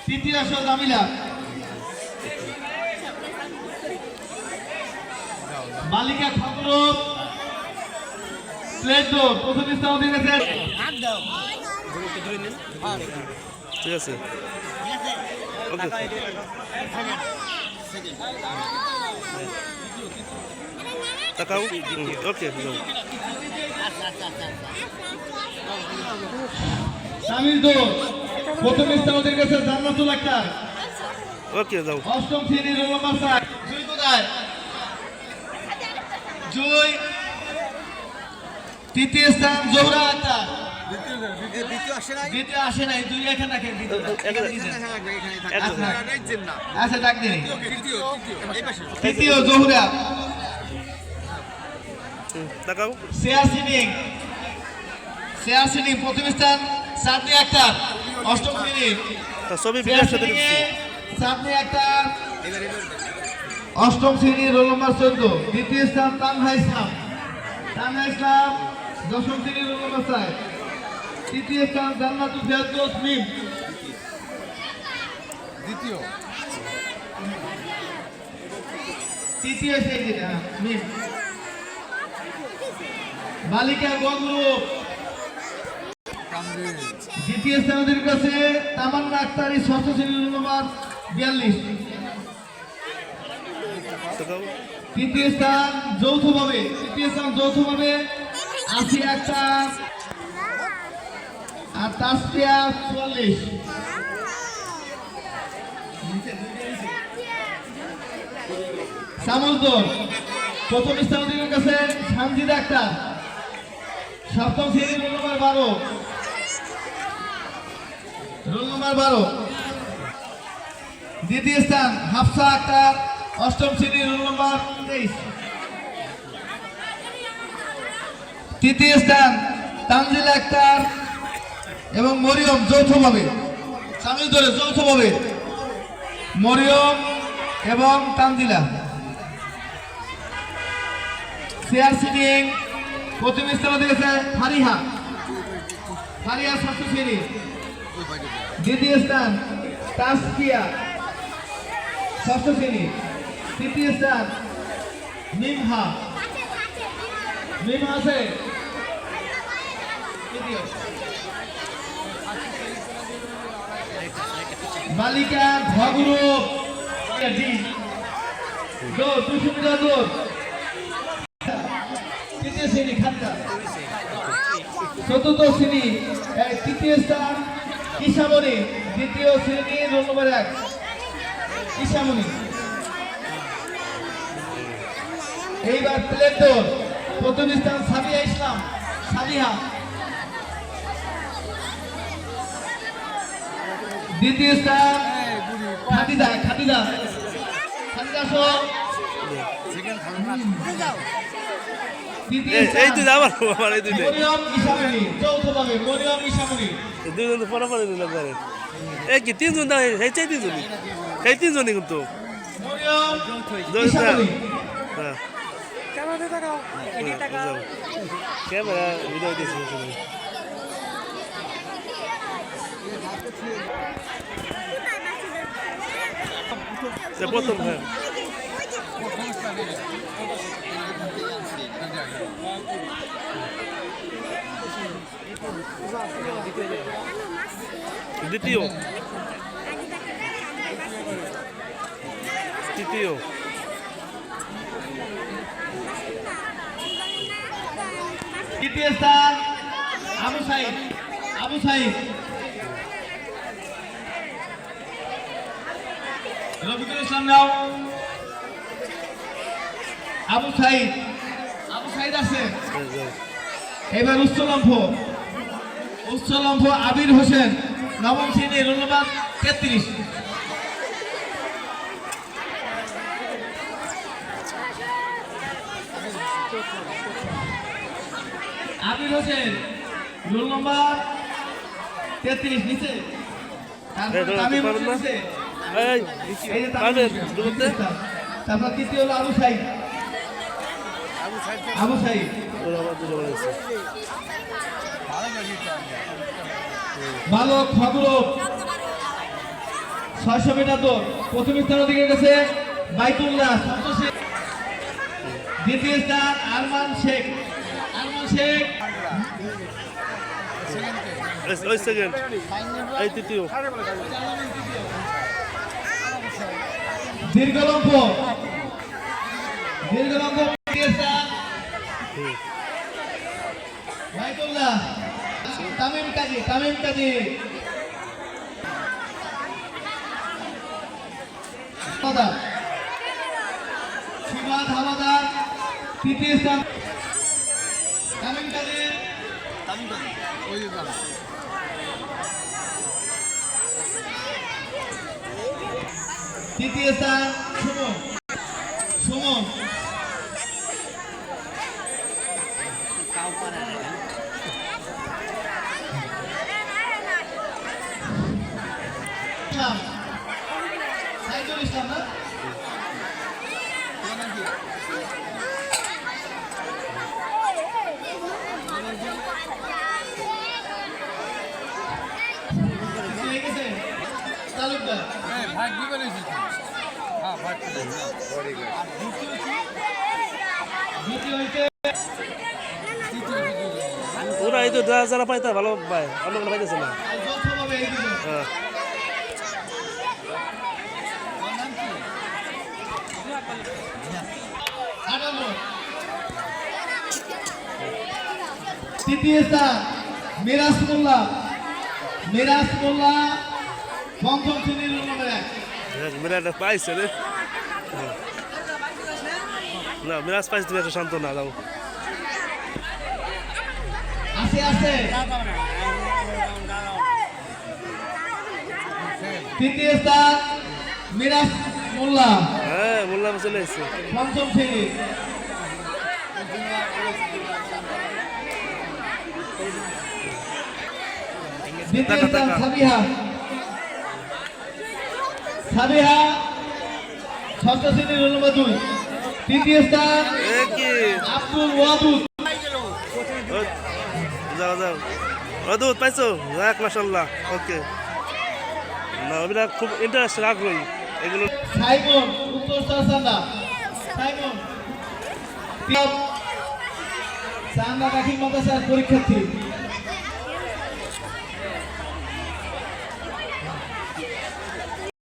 তৃতীয় জামিলা, মালিকা খবরব প্লেট ডোর প্রথম স্থান অধিকার ঠিক আছে ওকে তাকাও ওকে সামিল ডোর প্রথম স্থান অধিকার জান্নাতুল আক্তার ওকে যাও অষ্টম শ্রেণীর রোল নাম্বার 7 জয় কোথায় জয় তৃতীয় স্থান জোহরা আক্তার দ্বিতীয় আসে নাই দুই এখানে রাখেন আচ্ছা ডাক দিন তৃতীয় জোহরা তাকাও শেয়ার সিনিং প্রথম স্থান সাদনি আক্তার অষ্টম শ্রেণী সবই বিকাশ সাথে সাদনি আক্তার অষ্টম শ্রেণী রোল নম্বর 14 দ্বিতীয় স্থান তানহা ইসলাম দশম শ্রেণী রোল নম্বর 4 তৃতীয় স্থান জান্নাতুল ফেরদৌস মিম তৃতীয় শ্রেণী মিম বালিকা গঙ্গুরু দ্বিতীয় স্থানের কাছে তামান্না আক্তারি ষষ্ঠ শ্রেণী রোল নম্বর 42 তৃতীয় স্থান যৌথভাবে আসিয়া আক্তার আর তাসফিয়া 44 সামুদ্র প্রথম স্থান অধিকার কাছে সানজিদা আক্তার সপ্তম শ্রেণী রোল নম্বর 12 দ্বিতীয় স্থান হাফসা আক্তার অষ্টম শ্রেণী রোল নম্বর 23 তৃতীয় স্থান তানজিলা আক্তার এবং মরিয়ম যৌথভাবে মরিয়ম এবং তানজিলা শেয়ার সিটিং প্রথম স্থান দিয়েছে ফারিহা ষষ্ঠ শ্রেণী দ্বিতীয় স্থান তাসকিয়া ষষ্ঠ শ্রেণী তৃতীয় স্থান মিমহা আছে বালিকা ঘগ্রুপ তৃতীয় শ্রেণী খাদ্যা চতুর্থ শ্রেণী তৃতীয় স্থান ঈশামণি দ্বিতীয় শ্রেণী রোল নম্বর 1 ঈশামণি এইবার প্লেট ডোর প্রথম স্থান সাবিয়া ইসলাম সাবিহা দ্বিতীয় স্থান খাদিজা সহ এই দুই আবার এই দুইটা মরিয়ম ঈশামণি যৌথভাবে মরিয়ম ঈশামণি দুইজন তো পরাপরি দিল করে এই কি তিনজন না এই চাই তিনজনই এই তিনজনই কিন্তু মরিয়ম ঈশামণি হ্যাঁ ক্যামেরা তাকাও এদিকে তাকাও ক্যামেরা ভিডিও দিছি সে প্রথম হ্যাঁ দ্বিতীয় তৃতীয় তৃতীয় স্থান আবু সাইদ রফিকুল ইসলাম নাও আবু সাইদ আছে এবার উচ্চলম্ফ আবির হোসেন নবম শ্রেণী roll number 33 Abir Hossain roll number 33 নিচে তারপর তৃতীয় হলো আবু সাইদ আবু সাইদ ওরা আবার দুটো বলেছে বালক খবরব 600 মিটার দৌড় প্রথম স্থানের দিকে গেছে বাইতুল্লাহ সন্তোষী। দ্বিতীয় স্থান আরমান শেখ ওই সেকেন্ড এই তৃতীয় দীর্ঘলম্ব তৃতীয় স্থান বাইতুল্লাহ তামিম কাজী সীমাদ হাওলাদার তৃতীয় স্থান তামিম কাজী তৃতীয় স্থান সুমন সাইদুল ইসলাম না তালুকদার দ্বিতীয় হইতে ওরা এই তো যারা পাইতা ভালো পায় অন্য কোনো পাইতেছে না যৌথভাবে এই দুজন হ্যাঁ তৃতীয় স্থান মিরাজ মোল্লা পঞ্চম শ্রেণীর নম্বর 1 মিরাজ পাইছে রে না মিরাজ পাইছে তুমি একটা শান্ত না যাও আছে তৃতীয় স্থান মিরাজ মোল্লা হ্যাঁ মোল্লা চলে এসছে পঞ্চম শ্রেণী দ্বিতীয় স্থান সাবিহা ষষ্ঠ শ্রেণীর রোল নম্বর 2 তৃতীয় স্থান আব্দুল ওয়াদুদ যাও যাও ওদুদ পাইছো যাক মাশাআল্লাহ ওকে না ওটা খুব ইন্টারেস্টিং আগ্রহী এগুলো সাইমন উত্তর সাসান্দা সাইমন সান্দা কাঠিন মাদ্রাসার পরীক্ষার্থী